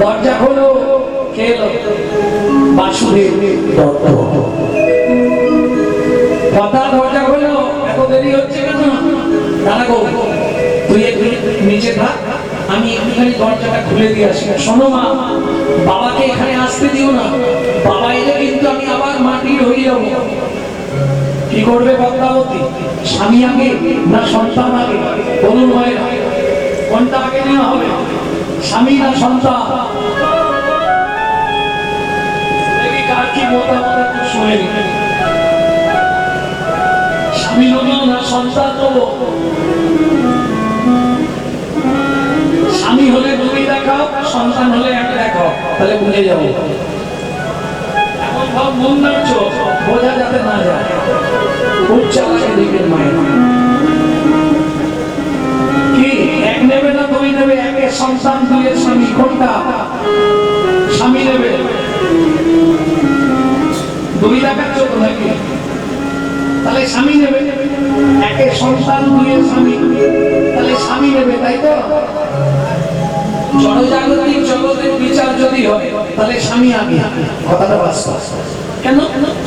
দরজা খোলো, কে এলো? বাসুদেব দত্ত। কথা, দরজা খোলো, এত দেরি হচ্ছে কেন? দাঁড়া গো, তুই একটু নিচে থাক, আমি একটুখানি দরজাটা খুলে দিয়ে আসি। শোনো মা, বাবাকে এখানে আসতে দিও না, বাবা এলে কিন্তু আমি আবার মাটির হয়ে যাবো। কি করবে পদ্মাবতী? স্বামী আগে না সন্তান আগে? বলুন মায়েরা, কোনটা আগে নেওয়া হবে? স্বামী না সন্তান? দেখি কার কি মতামত একটু শুনে নিতে। স্বামী নেবো না সন্তান নেবো? স্বামী হলে তুমি দেখাও, সন্তান হলে এক দেখাও, তাহলে বুঝে যাবো। এমন ভাব মন নাড়ছো, বোঝা যাতে না যায়। খুব চালাকে দিকের মায়ের। কি এক নেবে না তুমি নেবে? একের সন্তান, দুইয়ের স্বামী, কোনটা? স্বামী নেবে। দুই দেখাচ্ছ তো নাকি? তাহলে স্বামী নেবে। একের সন্তান, দুইয়ের স্বামী, তাহলে স্বামী নেবে, তাই তো? জড়জাগতিক জগতের বিচার যদি হয় তাহলে স্বামী আগে। কথাটা বাস্তব। কেন?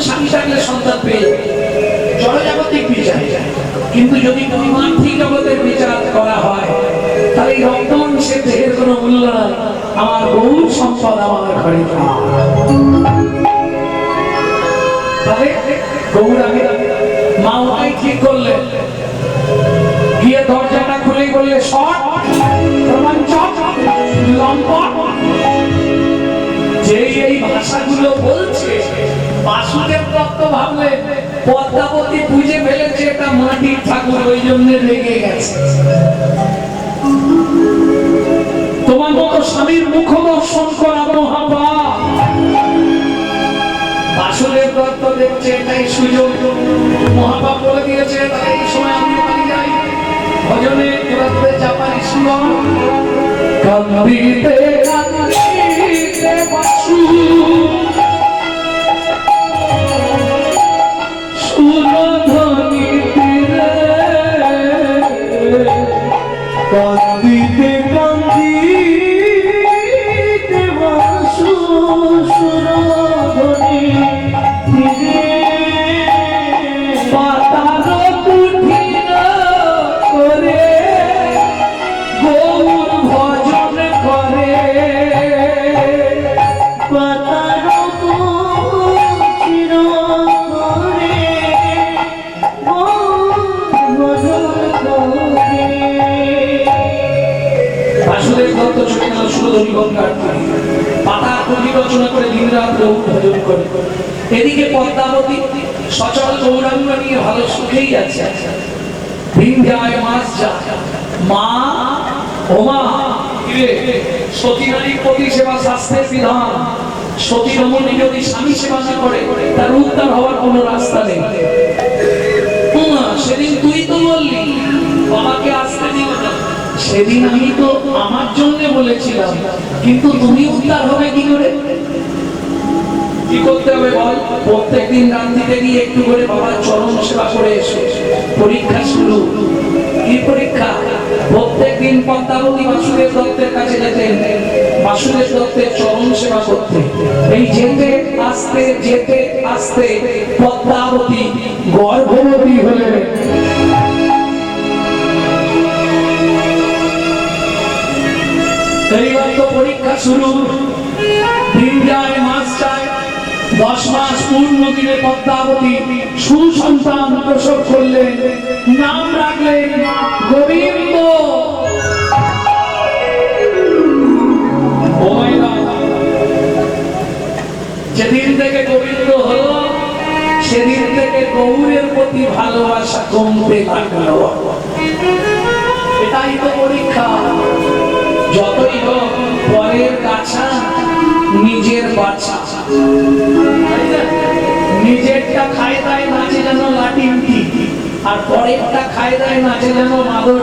স্বামী থাকলে সন্তান পেয়ে যাবে, জড়জাগতিক বিচার। কিন্তু যদি পরমার্থিক জগতের বিচার করা হয় তাহলে রক্তমাংসের দেহের কোনো মূল্য নাই। আমার বহু সম্পদ আমার ঘরে, তাহলে গৌর আগে। মা ওটাই ঠিক করলে, গিয়ে দরজাটা খুলে বললে শট রোমাঞ্চক লম্পট। যে এই ভাষাগুলো বলছে, বাসুদেব দত্ত ভাবলেন পদ্মাবতী বুঝে ফেলেছে এটা মাটির ঠাকুর, ওই জন্য রেগে গেছে। তোমার মতো স্বামীর মুখ দর্শন করা মহাপাপ। বাসুদেব দত্ত দেখছে এটাই সুযোগ, মহাপাপ বলে দিয়েছে, তাই এই সময় আমি বাড়ি যাই। ভজনে রাত্রে চাপারি শুনো, কান্দিতে কান্দিতে বাসু সুরধ্বনিতে রে, কান্দিতে কান্দিতে বাসু সুরধ্বনিতে রে, পাতার কুঠির করে গৌর ভজন করে, পাতার কুঠির করে গৌর ভজন করে। বাসুদেব দত্ত ছুটে গেল সুরধনী গঙ্গার তীরে, পাতার কুঠি রচনা করে দিনরাত গৌর ভজন করে। এদিকে পদ্মাবতী সচল গৌরাঙ্গ নিয়ে ভালো সুখেই আছে। দিন যায়, মাস যায়, মা ও মা, সতী নারীর প্রতি সেবা শাস্ত্রের বিধান। সতী রমণী যদি স্বামী সেবা না করে তার উদ্ধার হওয়ার কোন রাস্তা নেই। সেদিন তুই তো বললি বাবাকে আসতে দিও না, সেদিন আমি তো আমার জন্য বলেছিলাম, কিন্তু তুমি উদ্ধার হবে কি করে? কি করতে হবে বল? প্রত্যেকদিন রাত্রিতে গিয়ে একটু করে বাবার চরণ সেবা করে এসো। পরীক্ষা শুরু। কি পরীক্ষা? প্রত্যেকদিন পদ্মাবতী বাসুদেব দত্তের কাছে যেতেন, বাসুদেব দত্তের চরণ সেবা করতে। এই যেতে আসতে যেতে আসতে পদ্মাবতী গর্ভবতী হলেন। এইবার তো পরীক্ষা শুরু। দিন যায়, মাস যায়, 10 মাস পূর্ণ দিনে পদ্মাবতী সুসন্তান প্রসব করলেন। নাম রাখলেন গোবিন্দ। যেদিন থেকে গোবিন্দ হলো সেদিন থেকে গৌরের প্রতি ভালোবাসা কমতে লাগলো। এটাই তো পরীক্ষা। যতই হোক পরের কাছা নিজের বাচ্চা। নিজেরটা খায় দায় নাচে যেন লাটিম কি, আর পরেরটা খায় দায় নাচে যেন মাদর।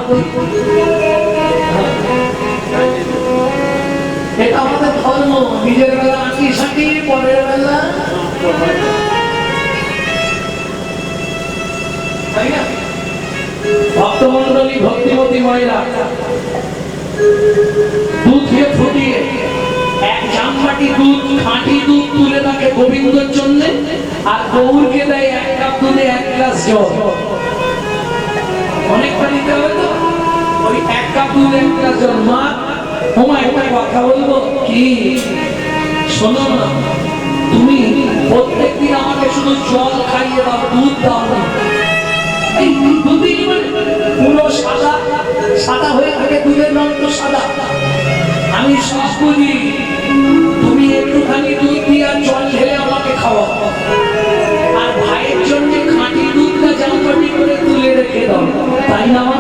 এটা আমাদের ধর্ম। নিজের বেলা আঁকি সাঁকি, পরের বেলা তাই না? ভক্তমন্ডলী, ভক্তিমতী মহিলা দুধকে ফুটিয়ে খাঁটি দুধ তুলে তাকে গোবিন্দর জন্য, আর গৌরকে দেয় 1 কাপ দুধে 1 গ্লাস জল। অনেকটা নিতে হবে তো, ওই 1 কাপ দুধে 1 গ্লাস জল। মা ওমা একটা কথা বলবো কি, শোনো না, তুমি প্রত্যেকদিন আমাকে শুধু জল খাইয়ে দাও, দুধ দাও না। এই দুধই পুরো সাদা সাদা হয়ে থাকে, দুধের রং তো সাদা। আমি সব বুঝি, তুমি একটুখানি দুধ দিয়ে জল ঢেলে আমাকে খাওয়াও, আর ভাইয়ের জন্য খাঁটি দুধটা জামপাটি করে তুলে রেখে দাও, তাই না মা?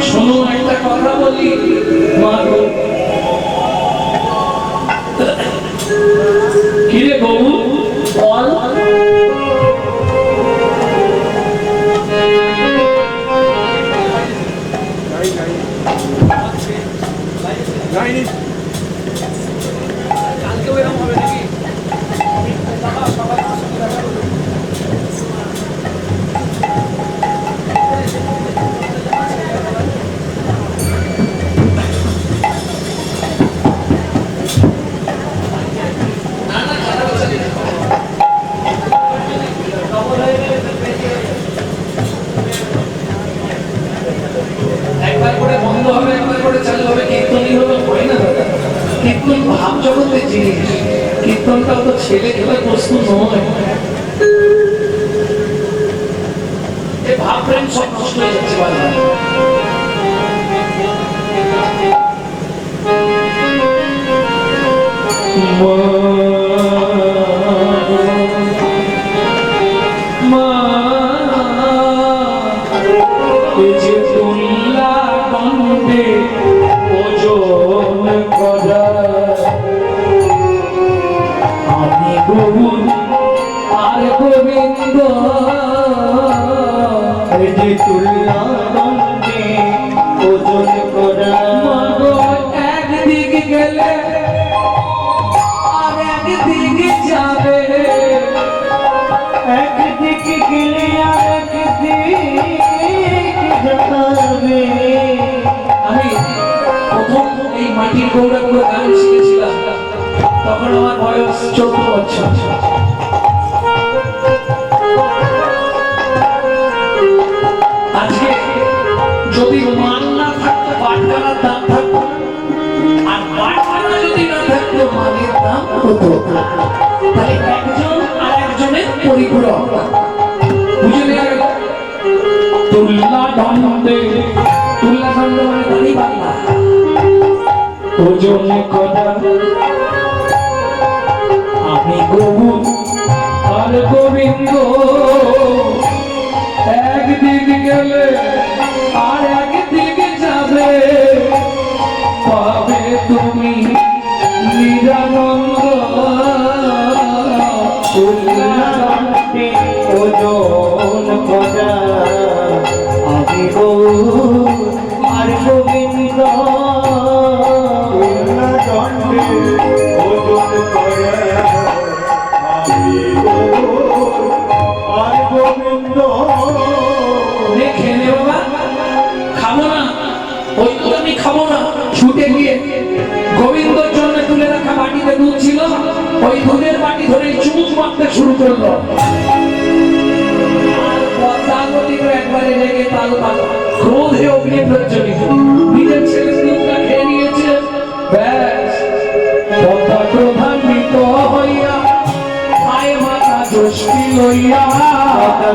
শোনো একটা কথা বলি মা গো, কিরে বউ বল, একবার করে বন্ধ হবে, একবার করে চালু হবে, কীর্তনই হলো, হয় না দাদা? কীর্তন ভাব জগতের জিনিস, কীর্তনটা তো ছেলে খেলার বস্তু নয়। এই ভাব প্রেম সব নষ্ট হয়ে যাচ্ছে বারবার। একদিকে গেলে আর একদিকে যাবে, একদিকে গেলে আর একদিকে যাবে। আমি প্রথম এই মাটির গৌড়াগুলো গান শিখেছিলাম, তখন আমার বয়স 14 বছর। আজকে যদি মান না থাকতো, পাটখানার দাম থাকতো, আর পাটখানা যদি না থাকতো, মানের দাম হতো। তাহলে একজন আর একজনের পরিপূরক, বুঝে নেওয়া গেল। তুল্লা দণ্ডে, তুল্লা দণ্ড মানে দাড়ি বাংলা, ওজন করা। আমি গোবিন্দ আর গোবিন্দ, একদিক গেলে আর একদিকে যাবে, পাবে তুমি নিরানন্দ। ওজন করা আমি আর গোবিন্দ, ওজন করা আমি আর গোবিন্দ। দেখে নে বাবা, খাবো না, ওই তো আমি খাবো না। ছুটে গিয়ে গোবিন্দর জন্য তুলে রাখা বাটিতে দুধ ছিল, ওই দুধের বাটি ধরে চুমুক মারতে শুরু করলো। একবারে লেগে তাল তাল, ক্রোধে অগ্নি প্রজ্বলিত, নিজের ছেলে দুধটা খেয়ে নিয়েছে। ব্যাস ক্রোধান্বিত হইয়া আয় মাথা দোষটি লইয়া,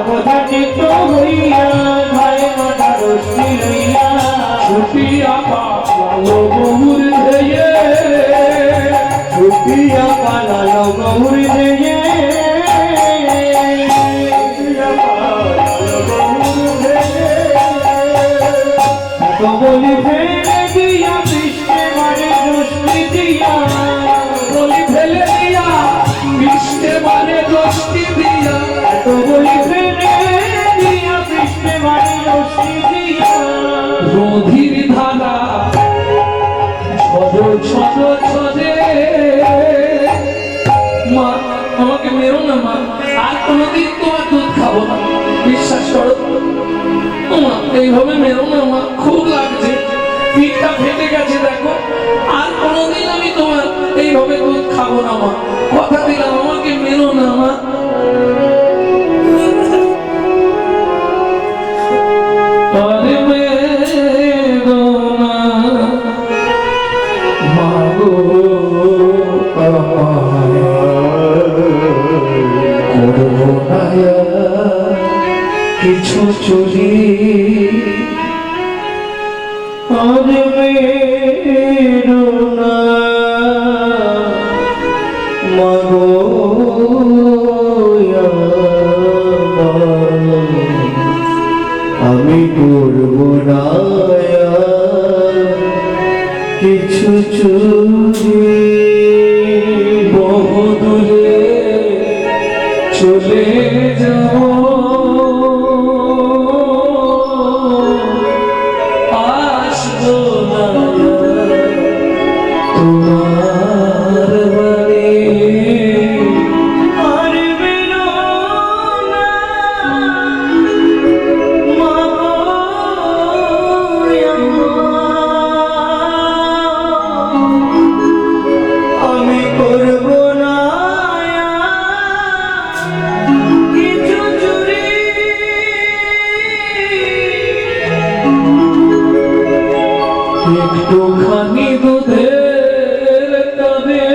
ক্রোধান্বিত হইয়া আয় মাথা দোষটি লইয়া, ছুটিয়া পালালো গৌর ধেয়ে, ছুটিয়া পালালো গৌর ধেয়ে। বলি ফেলে দিয়া বৃষ্টি মারে দোষটি দিয়া, বলি ফেলে দিয়া বৃষ্টি মারে দোষটি দিয়া, বলি ফেলে দিয়া বৃষ্টি মারে দোষটি দিয়া। রোধির ধারা ছড়ো ছড়ো ছড়ে, মা আমাকে মেরো না মা, আর কোনোদিন তোমার দুধ খাবো না, বিশ্বাস করো। এইভাবে মেরো না মা, খুব লাগছে, পিঠটা ফেটে গেছে দেখো, আর কোনোদিন আমি তোমার এইভাবে দুধ খাবো না মা, কথা দিলাম আমাকে মেরো না মা। আরে মেরো না মা গো আমায়, করবো না কিছু চুরি। আরে মেরো না মা গো আমি করবো না কিছু চুরি। বহুদূরে চলে যাব আসবো না তোমার বাড়ি। আর বেরো না মা আমি করবো না কিছু চুরি। একটুখানি দুধের তবে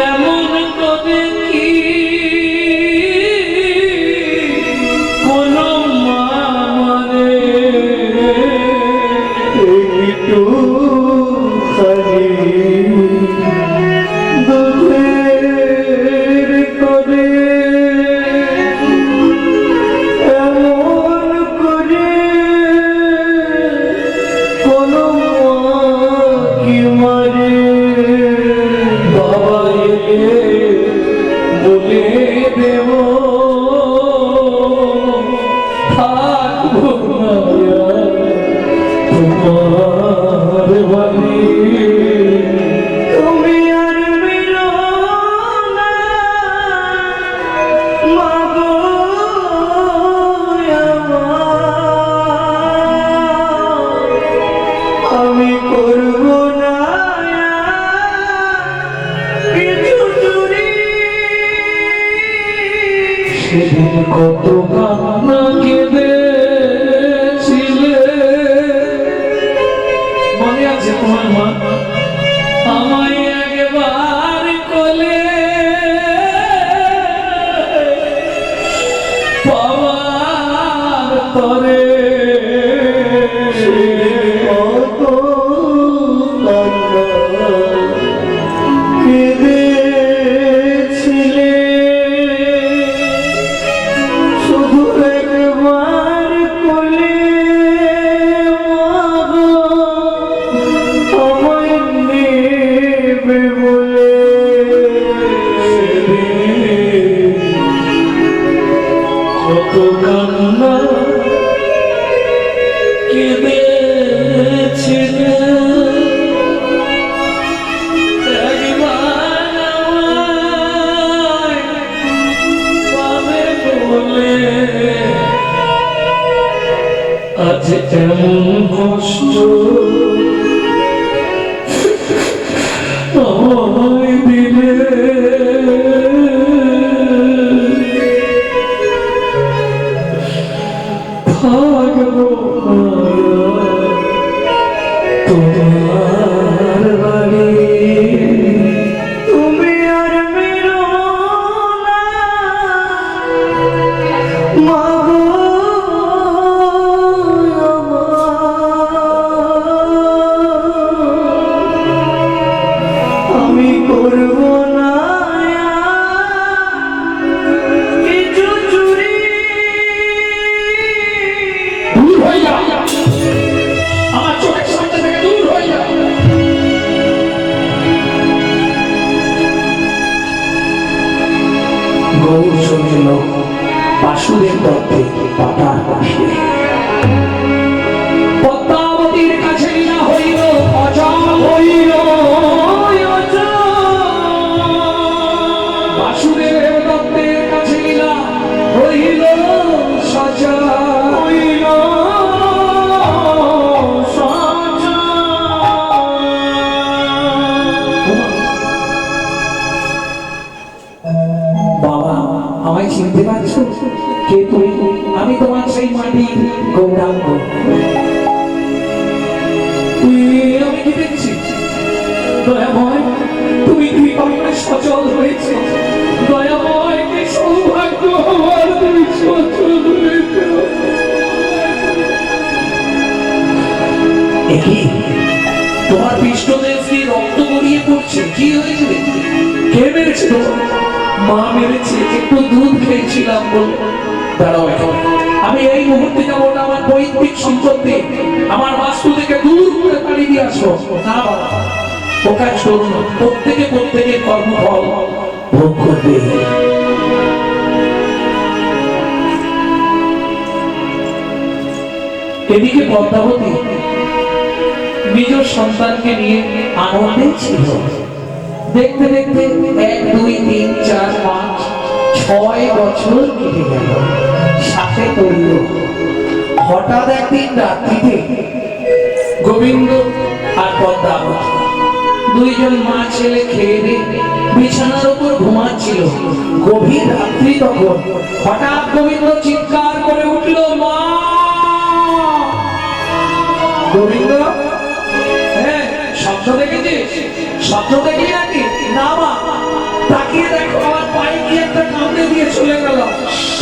এমন করে কি কোনো মা মানে, একটুখানি দুধের তবে এমন করে কোনো মা কি মারে। বাবা এলে বলে দেব থাকবো না তোমার বাড়ি। তুমি আর বেরো না মা গো আমি করবো না কিছু চুরি। সেদিন কত কান্না কেঁদেছিলে, মনে আছে তোমার মা? আমায় একবার কোলে পাওয়ার তরে কত কান্না কেঁদেছিলে। শুধু একবার কোলে মা গো আমায় নেবে বলে। কত কান্না কেঁদেছিলে, একবার আমায় পাবে বলে। আজ এমন কষ্ট আমায় দিলে, থাকবো না তোমার বাড়ি। তুমি আর বেরো না মা গো আমি করবো না কিছু চুরি। দূর হয়ে যা, আমার চোখের সামনে থেকে দূর হয়ে যা। গৌর শুনিল বাসুদেব দত্তে পাতার পাশে। পদ্মাবতীর কাছে লীলা হইল অচল হইল অচল। বাসুদেব দত্তের কাছে লীলা হইল সচল হইল সচল। পারছো কে তুমি? আমি তোমার সেই মাটির গৌরাঙ্গ। আমি কি দেখছি? দয়াময়, তুমি কৃপায় সচল হয়েছে। দয়াময়, কি সৌভাগ্য আমার, তুমি সচল হয়েছে। তোমার পৃষ্ঠদেশ দিয়ে রক্ত গড়িয়ে পড়ছে, কি হয়েছে? কে মেরেছে তোমার? মা মেরেছে, একটু দুধ খেয়েছিলাম বলে। দাঁড়াও, আমি এই মুহূর্তে যাবো না আমার পৈতৃক সম্পত্তি, আমার বাস্তু থেকে দূর করে পাড়ি দিয়ে আসবো। না বাবা, ও কাজ করুন, প্রত্যেকে কর্মফল ভোগ করবে। এদিকে পদ্মাবতী নিজ সন্তানকে নিয়ে আনন্দে ছিল। দেখতে দেখতে 1, 2, 3, 4, 5, 6 বছর কেটে গেল। সাথে করল হঠাৎ একদিন রাত্রিতে গোবিন্দ আর পদ্মাবতী দুইজন মা ছেলে খেয়ে দিয়ে বিছানার উপর ঘুমাচ্ছিল। গভীর রাত্রি তখন হঠাৎ গোবিন্দ চিৎকার করে উঠল, মা! গোবিন্দ, হ্যাঁ, স্বপ্ন দেখেছিস? স্বপ্ন দেখি নাকি? না মা, তাকিয়ে দেখো, আমার পায়ে কি একটা কামড়ে দিয়ে চলে গেল।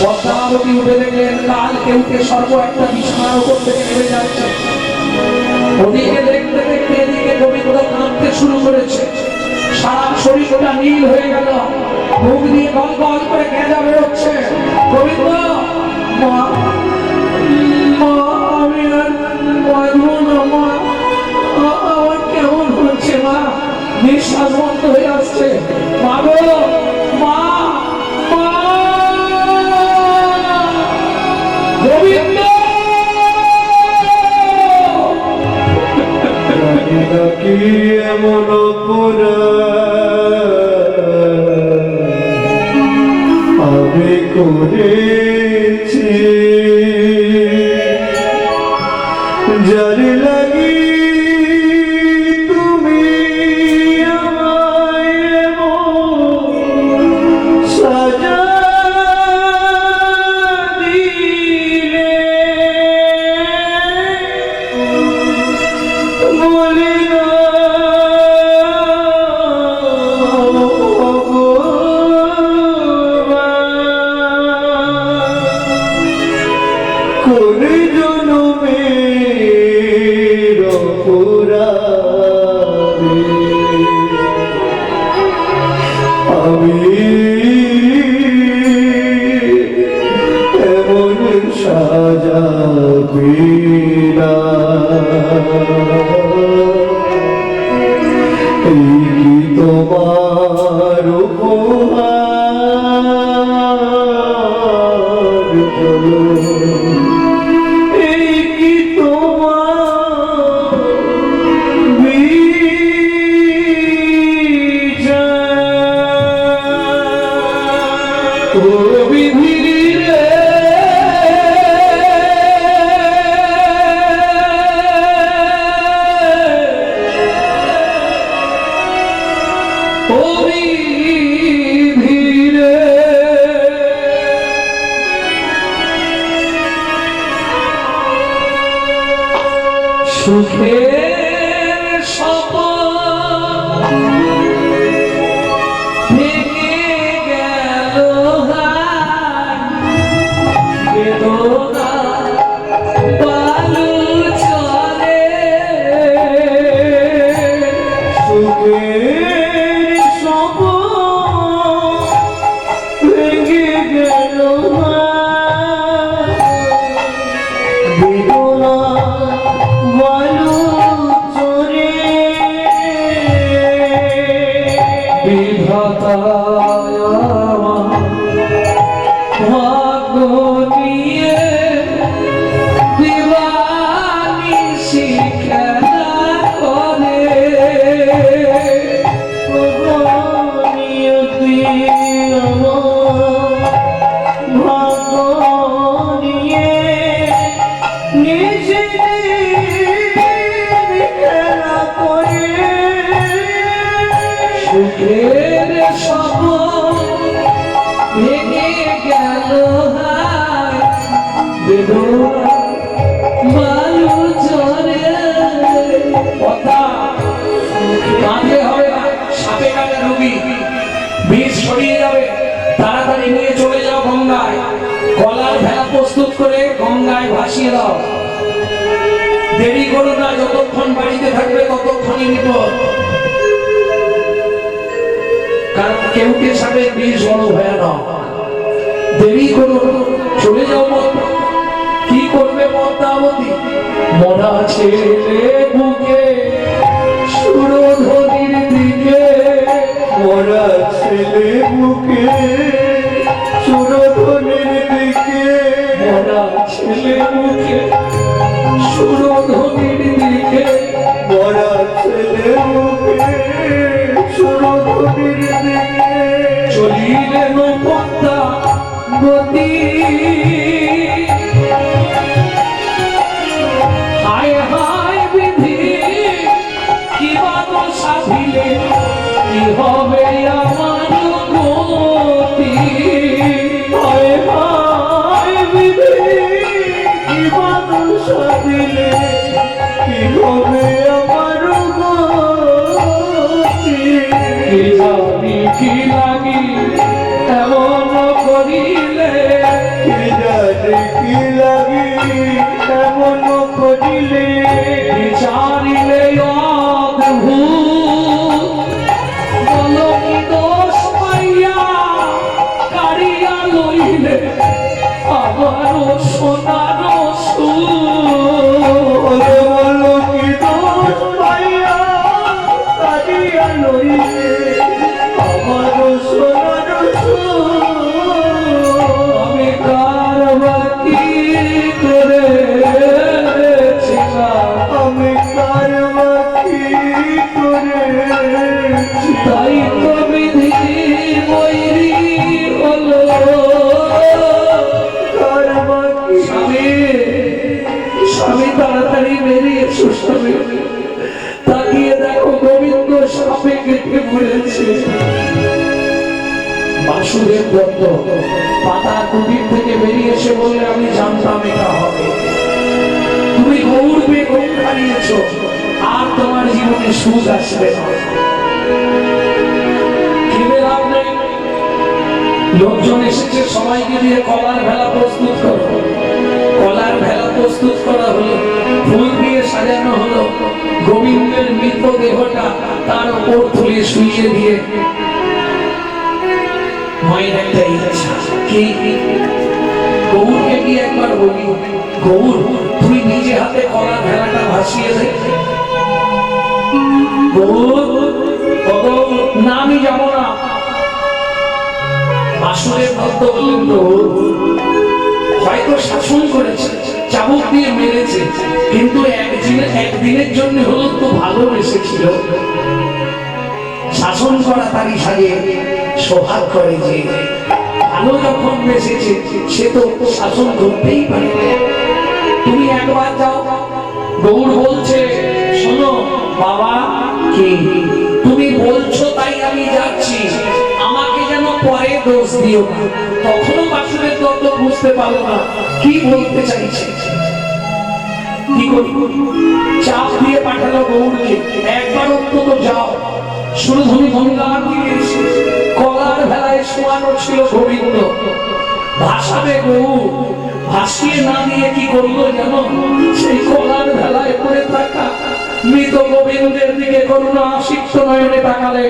পদ্মাবতী উঠে দেখলেন কাল কেউকে সর্ব একটা বিছানার উপর থেকে নেমে যাচ্ছে। ওদিকে দেখতে দেখতে এদিকে গোবিন্দ কাঁদতে শুরু করেছে। সারা শরীরটা নীল হয়ে গেল, মুখ দিয়ে গল গল করে গেঁজা বেরোচ্ছে। গোবিন্দ, মা, আমি আর পারবো না মা, আমার কেমন হচ্ছে মা, নিঃশ্বাস বন্ধ হয়ে আসছে। মা গো, মা, মা! গোবিন্দ! কি এমন আমি করেছি, যার লাগি তুমি আমায় সাজা দিলে, বলে কোন জনমের অপরাধে আমি এমন সাজা পেলাম। এই কি তোমার উপহার হলো? এই কি তোমার বিচার? ও বিধি রে, ও বিধি রে, সুখের স্বপন ভেঙে গেল, বেদনা বালু চলে। সুখের স্বপন ভেঙে গেল, বেদনা বালু চরে। বিধাতা আমার ভাগ্য নিয়ে দিবানিশি খেলা করে। নিয়তি আমার ভাগ্য নিয়ে নিজে খেলা করে। সুখের স্বপন ভেঙে গেল হায় বেদনা বালু চরে কথা কাঁদলে হবে না, সাপে কাটে রুগী, বিষ ছড়িয়ে যাবে। তাড়াতাড়ি নিয়ে চলে যাও গঙ্গায়, কলার ভেলা প্রস্তুত করে গঙ্গায় ভাসিয়ে দাও। দেরি করো না, যতক্ষণ বাড়িতে থাকবে ততক্ষণই বিপদ। কারণ কেউটে সাপের বিষ বড় ভয়ানক। দেরি করো, চলে যাও। কি করবে পদ্মাবতী? মরা ছেলে বুকে সুরধনির দিকে, মরা ছেলে বুকে সুরধনির দিকে, মরা ছেলে বুকে সুরধনির দিকে, মরা ছেলে বুকে সুরধনির দিকে চলিলেন পদ্মাবতী। হায় হায় বিধি, কি বাদল সাধিলে কি হবে আমার গতি। হায় হায় বিধি, কি বাদল সাধিলে কি হবে আমার গতি। কি জানি কি লাগি এমন করিলে, কি জানি কি লাগি এমন করিলে, বিচারিলে অদ্ভুত বলো কি দোষ পাইয়া কারিয়া লইলে আবারও সোনার সুর। ওরে বলো কি দোষ পাইয়া কাঁদিয়া লইলে আমার সোনার সুর। আমি কার বাকি করেছিলাম, আমি কার বাকি করেছি, তাই তো বিধি বৈরী হলো। কার বাকি। স্বামী, স্বামী তাড়াতাড়ি বেরিয়ে সুস্থ হয়ে তাকিয়ে দেখো গোবিন্দ সাপে কেটে মরেছে। বাসুদেব দত্ত পাতা কুটির থেকে বেরিয়ে এসে বললে, আমি জানতাম এটা হবে। তুমি গৌর পেয়ে গৌর হারিয়েছ, আর তোমার জীবনে সুখ আসবে না। কিনে লাভ নেই, লোকজন এসেছে, সবাইকে দিয়ে কলার ভেলা প্রস্তুত করো। কলার ভেলা প্রস্তুত করা হলো, ফুল দিয়ে সাজানো হলো। গোবিন্দের মৃত দেহটা তার উপর তুলে শুইয়ে দিয়ে মায়ের একটা ইচ্ছা কি, গৌরকে গিয়ে একবার বলি, গৌর তুই নিজে হাতে কলার ভেলাটা ভাসিয়ে দে। গৌর, না আমি যাবো না। বাসুদেব দত্ত বললেন, গৌর হয়তো শাসন করেছে, চাবুক দিয়ে মেরেছে, কিন্তু একদিনের জন্য হলো তো ভালোবেসেছিল। শাসন করা তারই সাজে সোহাগ করে, যে ভালো যখন বেসেছে সে তো শাসন করতেই পারে। তুমি একবার যাও। গৌর বলছে, শোনো বাবা, কি তুমি বলছো তাই আমি যাচ্ছি, আমাকে যেন পরে দোষ দিও না। তখনও বাসুদেব দত্ত বুঝতে পারো না কি বলতে চাইছে। কি করি, চাপ দিয়ে পাঠালো গৌরকে, একবার অন্তত যাও। সুরধনী গঙ্গার দিকে কলার ভেলায় শোয়ানো ছিল গোবিন্দ, ভাসাবে গৌর। ভাসিয়ে না দিয়ে কি করলো জানো, সেই কলার ভেলায় পড়ে থাকা মৃত গোবিন্দের দিকে করুণা সিক্ত নয়নে তাকালে।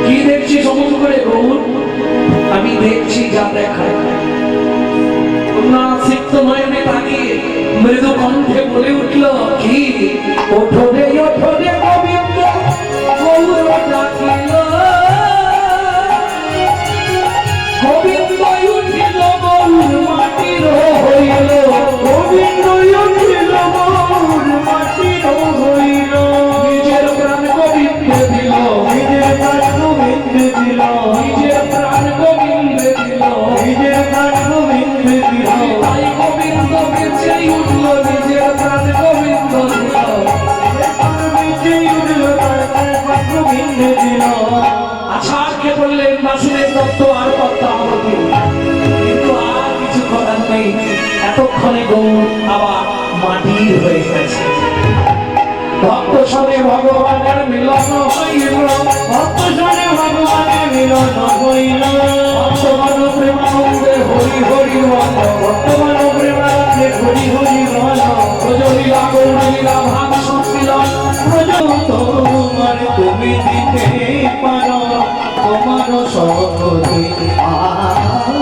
কি দেখছি সমুদ্র করে গৌর? আমি দেখছি যা দেখায়। করুণা সিক্ত নয়নে তাকিয়ে মৃদু কণ্ঠে বলে উঠল, কি ওঠো রে গোবিন্দ, গৌর ডাকিল। গোবিন্দ উঠিল গৌর মাটির হইল, গোবিন্দ উঠিল গৌর মাটির হইল। নিজের প্রাণ গোবিন্দে দিল, নিজের প্রাণ গোবিন্দে দিল, নিজের প্রাণ গোবিন্দে দিল, নিজের প্রাণ গোবিন্দে দিল। তাই গোবিন্দ বেঁচে গৌর আবার মাটির হয়ে গেছে। ভক্ত সনে ভগবানের মিলন হইল, ভক্ত জনে ভগবানের মিলন হইল, ভক্তগণ প্রেমানন্দে হরি হরি বল, ভক্তগণ প্রেমানন্দে হরি হরি বল। ব্রজলীলা গৌরলীলা ভাগ সংমিলন, তোমার তুমি দিতে পারো, তোমার সকলে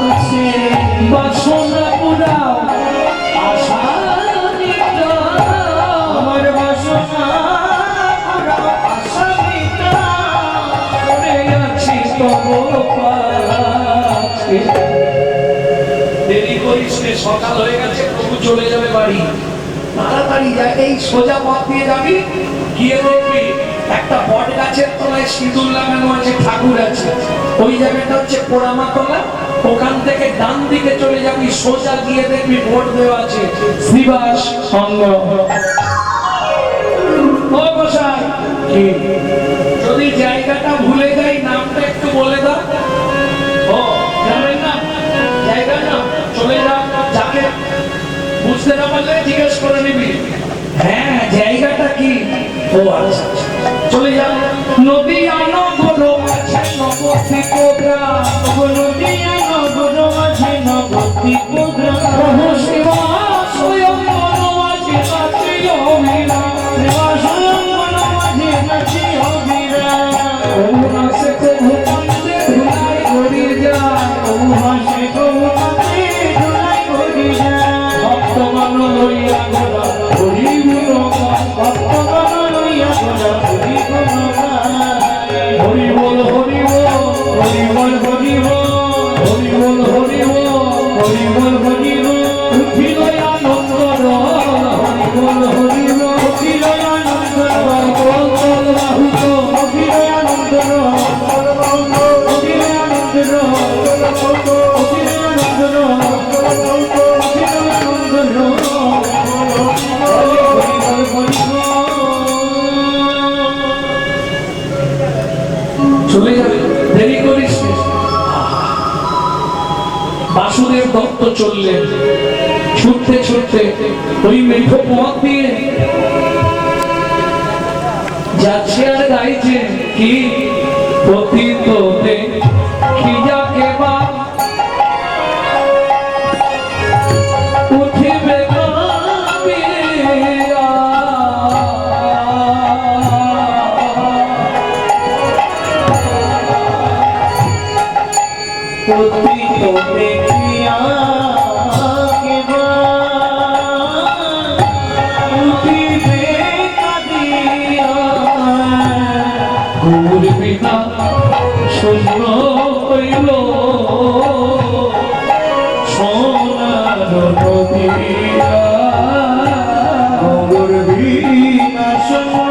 আছে। বাসনা পুরাও আশা নিদ্রা, আমার বাসনা পুরাও, আশা মিটাও। করে আছি তব কাছে। দেরি করিস নে, সকাল হয়ে গেছে, প্রভু চলে যাবে বাড়ি। তাড়াতাড়ি যা, এই সোজা পথ দিয়ে যাবি, গিয়ে দেখবি একটা বট গাছের তলায় সিঁদুর লাগানো আছে, ঠাকুর আছে। ওই জায়গাটা হচ্ছে পোড়ামাতলা। ওখান থেকে ডান দিকে চলে যাবি, সোজা গিয়ে দেখবি বোর্ড দেওয়া আছে শ্রীবাস সঙ্গ। ও গোসাই, কি? যদি জায়গাটা ভুলে যাই, নামটা একটু বলে দাও। ও জানেন না জায়গার নাম? চলে যা, যাকে বুঝতে না পারলে জিজ্ঞেস করে নিবি। হ্যাঁ, জায়গাটা কি? ও আচ্ছা আচ্ছা, চলে যা। নদী আনো বড় আছে নবদ্বীপ গ্রাম, নদিয়া নগর মাঝে নবদ্বীপ গ্রাম, প্রভু শিবা স্বয়ং বনবাসী নাচে অভিরাম। স্বয়ং বনমাঝে নাচে অবিরাম। প্রভু নাচে প্রভু কান্দে ধুলাই ঘড়ি যায়, প্রভু হাসে প্রভু কাঁদে ধুলাই ঘড়ি যায়। ভক্তগণ লইয়া ঘোড়া হরি গুণগান, ভক্তগণ লইয়া ঘোড়া হরি গুণগান। হরি বল হরি বল, হরি বল হরি বল, হরি বল হরি বল, হরি বল হরি বল। উঠিল আনন্দ রল, হরি বল হরি বল, অখিল আনন্দ রস, বল বল বাহুত, অখিল আনন্দ রস, অখিল আনন্দ রস, অখিল আনন্দ রস, অখিল আনন্দ রস। হরি হরি বল হরি বল। চলে যাবে, দেরি করিস নে। বাসুদেব দত্ত চললেন ছুটতে ছুটতে ওই মেঠো পথ দিয়ে, যাচ্ছে আর গাইছে কি? পতিত দেখি যাকে বা উঠিবে কামিয়া। পতিত দেখিয়া উঠিবে কাঁদিয়া। গৌর বিনা শূন্য হইল সোনার নদিয়া। গৌর বিনা শূন্য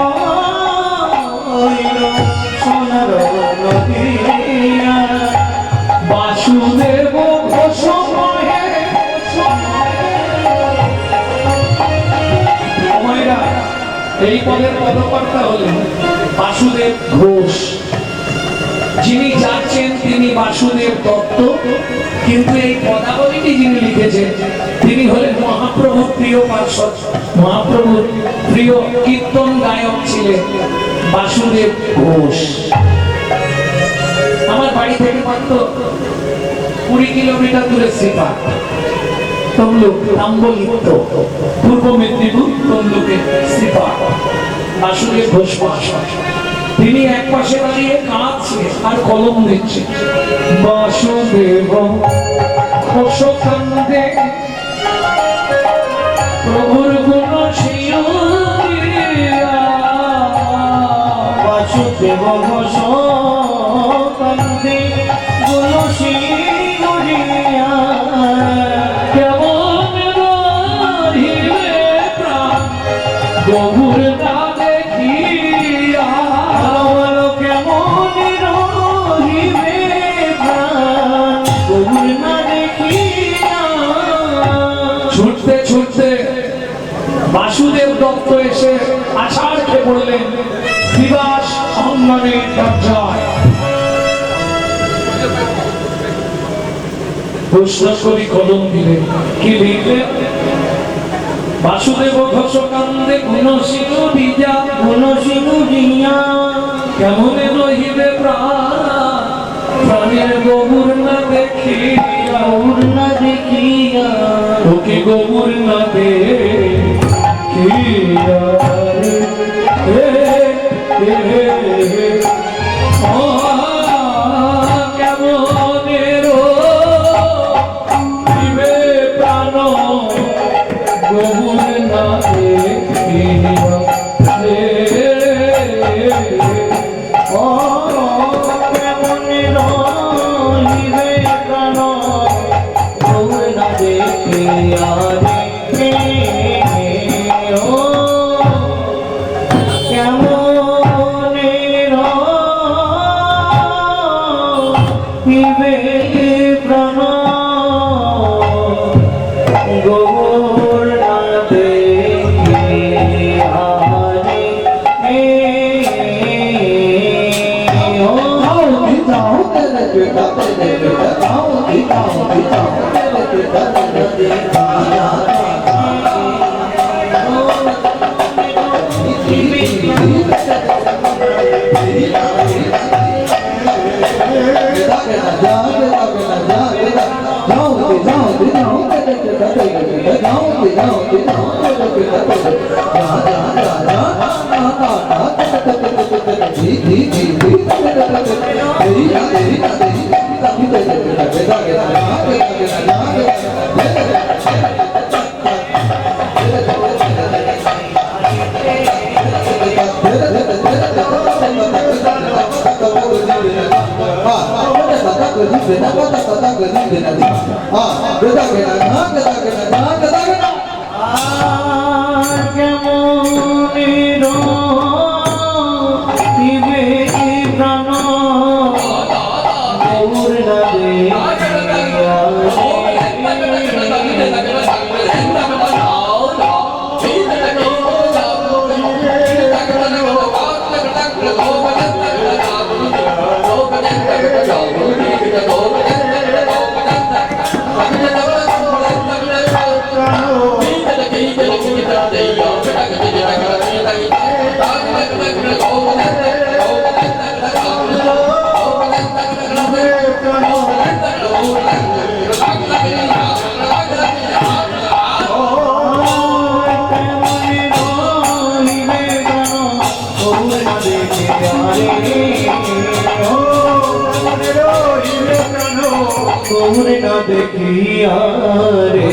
হইল সোনার নদিয়া। বাসুদেব ঘোষমহে সময়রা এই পদের পদকর্তা হলেন বাসুদেব ঘোষ। যিনি যাচ্ছেন তিনি বাসুদেব দত্ত, কিন্তু এই পদাবলীটি যিনি লিখেছেন তিনি হলেন মহাপ্রভুর প্রিয় পার্ষদ, মহাপ্রভুর প্রিয় কীর্তন গায়ক ছিলেন বাসুদেব ঘোষ। আমার বাড়ি থেকে মাত্র 20 কিলোমিটার দূরে শ্রীপাঠ, তমলুক তাম্বলিপ্ত, পূর্ব মেদিনীপুর তমলুকে শ্রীপাঠ। বাসুদেব ঘোষ মহাশয় তিনি এক পাশে দাঁড়িয়ে কাঁদছে আর কলম দিচ্ছে। বাসুদেব ঘোষ কান্দে প্রভুর গুণ শিউরিয়া। বাসুদেব ঘোষ কান্দে তুলসী গড়িয়া। কেমন রহিবে প্রাণ গভুর না দেখিয়া। বলো কেমন রহিবে প্রাণ গভুর না দেখিয়া। ছুটতে ছুটতে বাসুদেব দত্ত এসে আছাড় খেয়ে পড়লেন শ্রীবাস সম্মানের দরজায়। প্রশ্ন করি কলম দিলেন, কি লিখলেন? বাসুদেব ঘোষ কান্দে গুণ সিঁদুরিয়া গুণ সিঁদুরিয়া কেমনে রহিবে প্রাণ প্রাণের গৌর না দেখিয়া গৌর না দেখিয়া তোকে গৌর না দেখিয়া কেমনে রহিবে প্রাণ গৌর না দেখিয়া ও কেমনে রহিবে প্রাণ গৌর না দেখিয়া রে ও কেমনে রহিবে প্রাণ গৌর না দেখিয়া রে ও কেমনে রহিবে প্রাণ গৌর না গৌর না দেখিয়া রে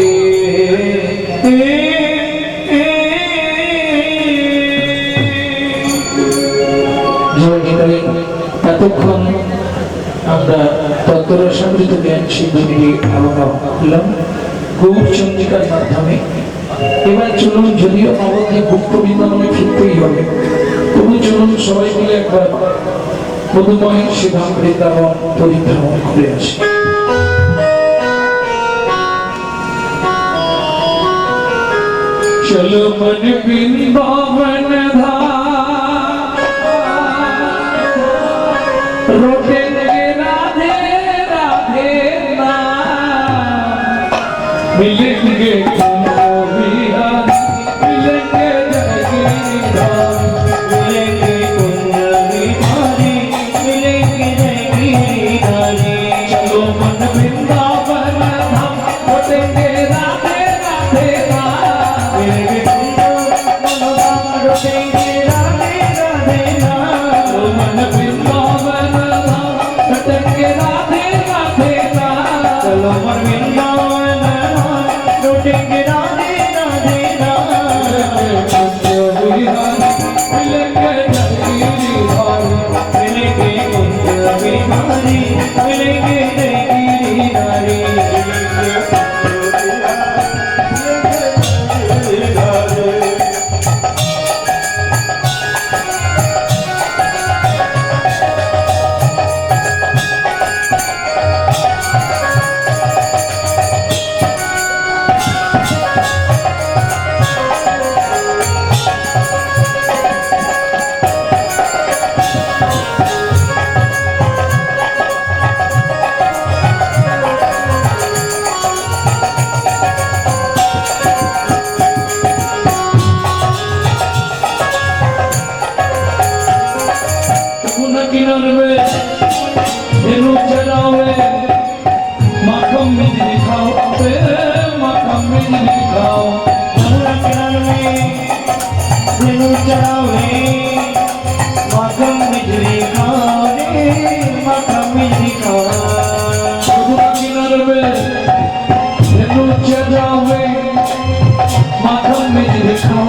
এতক্ষণ আমরা তত্ত্বরসামৃত জ্ঞান সিদ্ধি আলোচনা করলাম গৌরচন্দ্রিকার মাধ্যমে। এবার চলুন, যদিও আমাদের গুপ্ত বৃন্দাবনে ফিরতেই হবে, তবু চলুন সবাই মিলে একবার মধুময় শ্রীধাম বৃন্দাবন পরিভ্রমণ করে আসি। चलो मन वृंदावन रोटेंगे राधे राधे नाम मिलेंगे तुमको बिहारी मिलेंगे जगीरदार मिलेंगे कुंज बिहारी मिलेंगे जगीरदारी चलो मन वृंदावन धाम रोटेंगे राधे राधे नाम मिलेंगे कुंज मनोधाम रोटेंगे राधे राधे नाम मन वृंदावन धाम रोटेंगे राधे राधे नाम चलो मन वृंदावन रोटेंगे धेनु चरावे माखन मिश्री खावे माखन मिश्री खावे यमुना किनारे में धेनु चरावे माखन मिश्री खाओ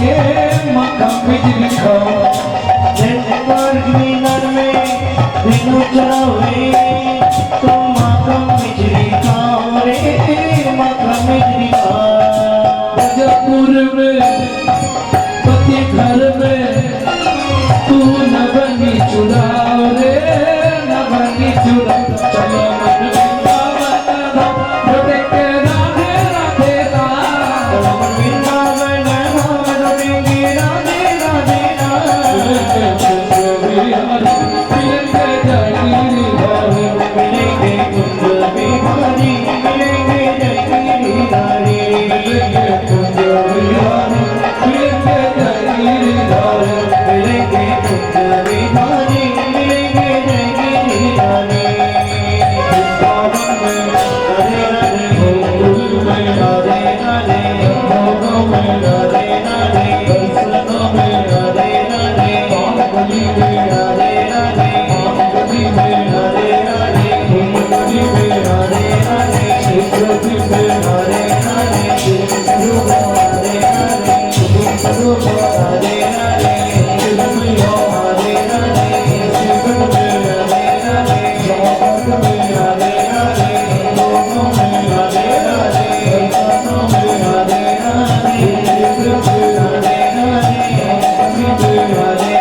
ये माखन मिश्री खाओ धेनु किनारे में धेनु चरावे तुम माखन मिश्री खाओ रे माखन मिश्री खाओ जयपुर में पति घर में तू न बनी चुराओ रे न बनी चुराओ चलो मन वृंदावन धाम देख के राधे राधे राम वृंदावन धाम देंगे राधे राधे राम मिलेंगे मिलेंगे कुंज बिहारी मिलेंगे जय गिरिधारी कुंज बिहारी मिलेंगे जय गिरिधारी मिलेंगे कुंज बिहारी मिलेंगे जय गिरिधारी वृंदावन में राधे राधे गोकुल में राधे राधे भोगों में राधे राधे दर्शनों में राधे राधे बांगली में राधे राधे बांगली में राधे राधे बांगली में राधे राधे क्षेत्रति में राधे राधे स्वरूप राधे राधे स्वरूप राधे राधे चिन्मया राधे राधे जीवन में राधे राधे जगत में राधे राधे लोगों में राधे राधे दर्शनों में राधे राधे क्षेत्र में राधे राधे बांगली में राधे राधे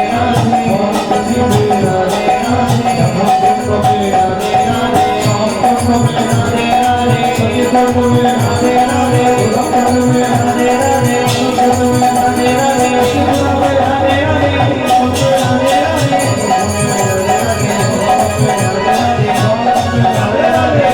बांगली में राधे राधे जगत में राधे राधे शास्त्र में राधे राधे सत्संग में राधे राधे भक्तन में राधे राधे कीर्तन में राधे राधे शिक्षा में राधे राधे राधे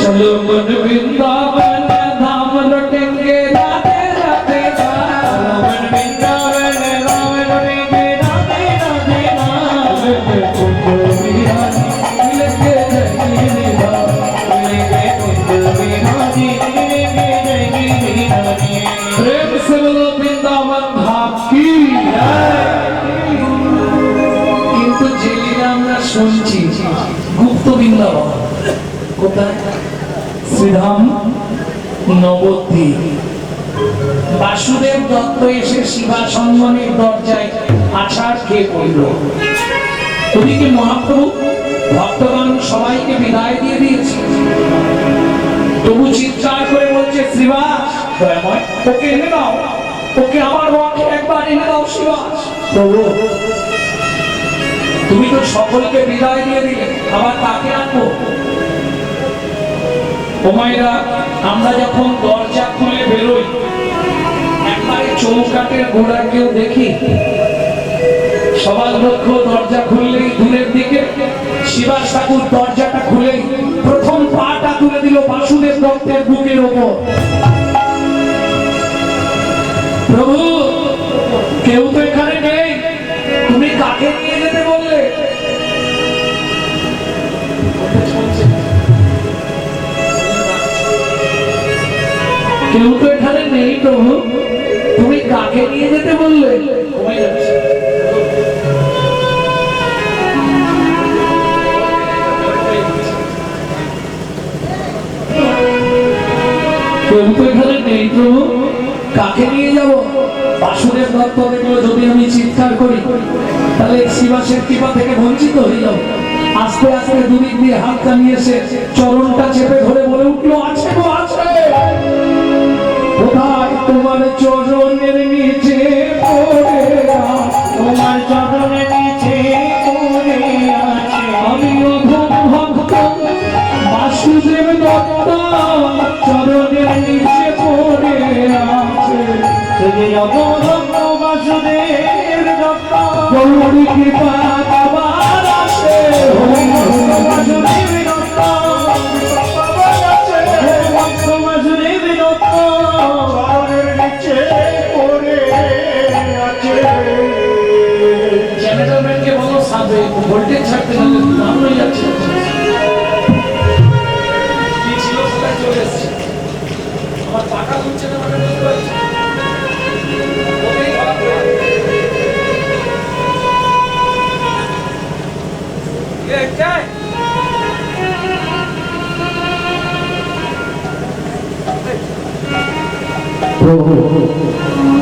चलो मन वृंदावन धाम लौटेंगे राधे राधे राम वृंदावन राम लौटेंगे राधे राधे राम कुंज बिहारी मिलेंगे जय गिरिधारी मिलेंगे कुंज बिहारी मिलेंगे जय गिरिधारी प्रेम से बोलो वृंदावन धाम की কিন্তু জেলিরা আমরা শুনছি গুপ্ত বৃন্দাবন কোথায় শ্রীধাম নবদ্বীপ বাসুদেব দত্ত এসে শিবা সঙ্গমের দরজায় আছাড় খেয়ে পড়ল ওদিকে মহাপ্রভু ভক্তগণ সবাইকে বিদায় দিয়ে দিয়েছে তবু চিৎকার করে বলছে শ্রীবাস দয়াময় ওকে এনে দাও ওকে আমার বক্ষে একবার এনে দাও শ্রীবাস প্রভু তুমি তো সকলকে বিদায় দিয়ে দিলে আবার তাকে আনবো ওমাইরা আমরা যখন দরজা খুলে বেরোই একবারে চৌকাটের গোড়া কেউ দেখি সবার লক্ষ্য দরজা খুললেই দূরের দিকে শিবাস ঠাকুর দরজাটা খুলেই প্রথম পাটা তুলে দিল বাসুদেব দত্তের বুকের ওপর প্রভু কেউ তো এখানে নেই তুমি কাকে নিয়ে যেতে বললে কেউ তো এখানে নেই প্রভু তুমি কাকে নিয়ে যেতে বললে কমে যাচ্ছে কেউ তো এখানে নেই প্রভু কাকে নিয়ে যাব বাসুদেব দত্ত দেখলো যদি আমি চিৎকার করি তাহলে শিবাসের কৃপা থেকে বঞ্চিত হয়ে যাব আস্তে আস্তে দুদিক দিয়ে হাতটা নিয়ে এসে চরণটা চেপে ধরে বলে উঠলো আছে গো আছে কোথায় তোমার চরণের নিচে পড়ে তোমার চরণের নিচে পড়ে আছে আমি অধম ভক্ত বাসুদেব দত্ত চরণের নিচে পড়ে আছে তুমি অবরক্ত বাসুদেব দত্ত গৌরী কৃপা তোমার আছে বাসুদেব দত্ত বাসুদেব দত্ত চরণের নিচে পড়ে আছে জেনারেটরম্যানকে বলো সাবে ভোল্টেজ ছাড়তে গেলে নাম হয়ে যাচ্ছে আমার পাকা উঠছে না মানে বুঝতে পারছি ওকেই ধরা পড়ে গেছে। এ চাই প্রভু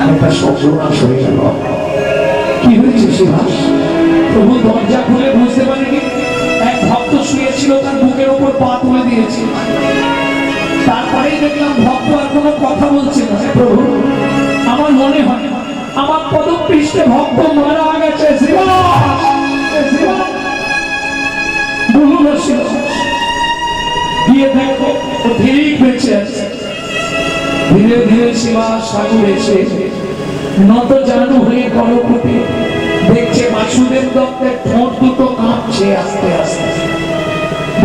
একটা সর্বনাশ হয়ে গেল। কি হয়েছে শিবাস? প্রভু দরজা খুলে বুঝতে পারেনি এক ভক্ত শুয়েছিল, তার বুকের উপর পা তুলে দিয়েছে। তারপরেই দেখলাম ভক্ত আর কোনো কথা বলছে না। প্রভু, আমার মনে হয় আমার পদপৃষ্ঠে ভক্ত মারা গেছে। শিবাস, শিবাস, বলো না শিবাস। গিয়ে দেখো ও ঠিক বেঁচে আছে। ধীরে ধীরে শিবাস ঠাকুর এসে নত জানু হয়ে কলকুটে দেখছে বাসুদেব দত্তের ঠোঁট দুটো কাঁপছে আস্তে আস্তে।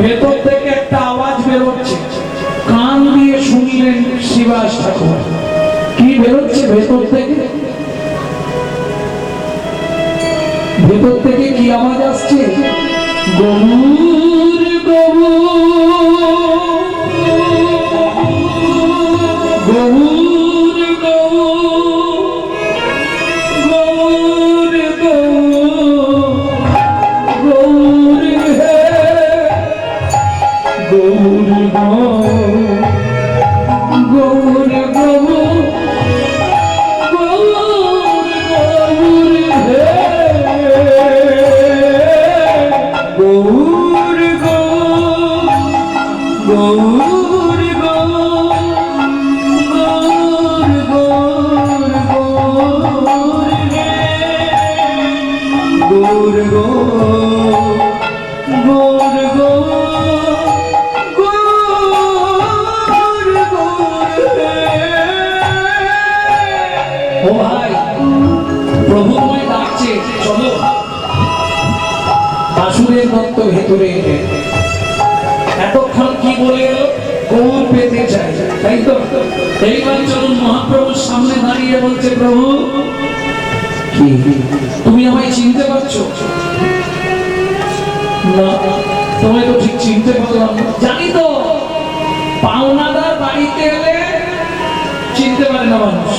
ভেতর থেকে একটা আওয়াজ বেরোচ্ছে, কান দিয়ে শুনলেন শিবাস ঠাকুর। কি বেরোচ্ছে ভেতর থেকে? ভেতর থেকে কি আওয়াজ আসছে? গৌর গৌর গৌর গৌর গৌর হে গৌর গৌর গৌর হে গৌর গৌর গৌর গৌর ও ভাই, প্রভু তোমায় ডাকছে, চলো। বাসুদেব দত্ত ভেতরে এলেন। এতক্ষণ কি বলে এলো? গৌর পেতে চাই, তাই তো? এইবার চলুন মহাপ্রভুর সামনে দাঁড়িয়ে বলছে, প্রভু কি তুমি আমায় চিনতে পারছো? না, তোমায় তো ঠিক চিনতে পারলাম না। জানি তো, পাওনাদার বাড়িতে এলে চিনতে পারে না মানুষ।